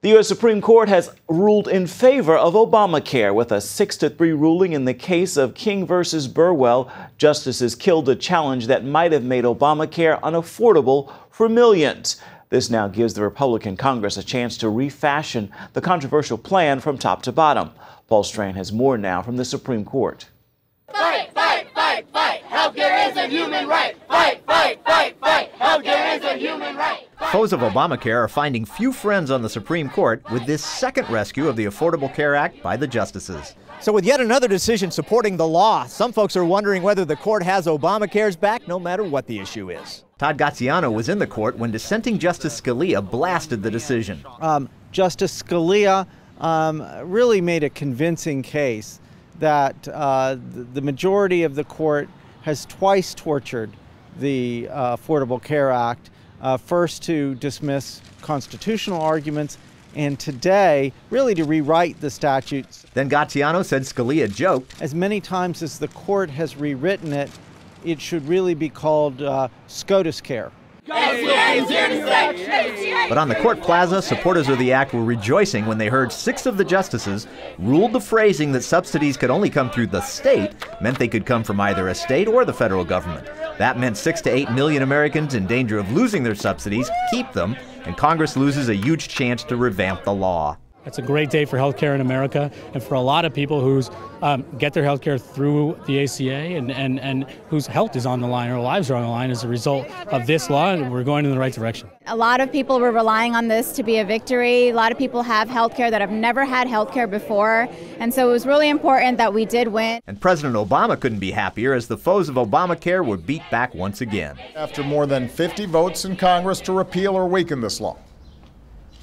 The U.S. Supreme Court has ruled in favor of Obamacare with a 6-3 ruling in the case of King versus Burwell. Justices killed a challenge that might have made Obamacare unaffordable for millions. This now gives the Republican Congress a chance to refashion the controversial plan from top to bottom. Paul Strand has more now from the Supreme Court. Fight, fight, fight, fight. Healthcare is a human right. Fight, fight, fight, fight. Healthcare is a human right. Foes of Obamacare are finding few friends on the Supreme Court with this second rescue of the Affordable Care Act by the justices. So with yet another decision supporting the law, some folks are wondering whether the court has Obamacare's back no matter what the issue is. Todd Gaziano was in the court when dissenting Justice Scalia blasted the decision. Justice Scalia really made a convincing case that the majority of the court has twice tortured the Affordable Care Act, first to dismiss constitutional arguments, and today, really to rewrite the statutes. Then Gaziano said Scalia joked. As many times as the court has rewritten it, it should really be called SCOTUS care. But on the court plaza, supporters of the act were rejoicing when they heard 6 of the justices ruled the phrasing that subsidies could only come through the state meant they could come from either a state or the federal government. That meant 6 to 8 million Americans in danger of losing their subsidies keep them, and Congress loses a huge chance to revamp the law. It's a great day for healthcare in America, and for a lot of people who get their healthcare through the ACA and whose health is on the line, or lives are on the line as a result of this law, and we're going in the right direction. A lot of people were relying on this to be a victory. A lot of people have healthcare that have never had healthcare before, and so it was really important that we did win. And President Obama couldn't be happier as the foes of Obamacare were beat back once again. After more than 50 votes in Congress to repeal or weaken this law,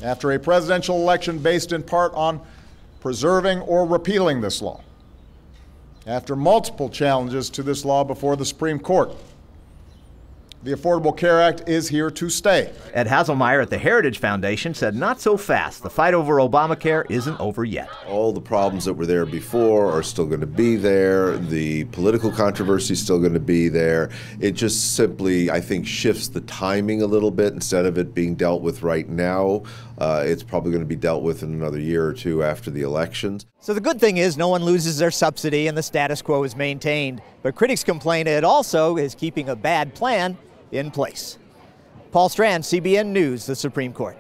after a presidential election based in part on preserving or repealing this law, after multiple challenges to this law before the Supreme Court, the Affordable Care Act is here to stay. Ed Haselmeyer at the Heritage Foundation said not so fast. The fight over Obamacare isn't over yet. All the problems that were there before are still going to be there. The political controversy is still going to be there. It just simply, I think, shifts the timing a little bit. Instead of it being dealt with right now, it's probably going to be dealt with in another year or two after the elections. So the good thing is no one loses their subsidy and the status quo is maintained. But critics complain it also is keeping a bad plan in place. Paul Strand, CBN News, the Supreme Court.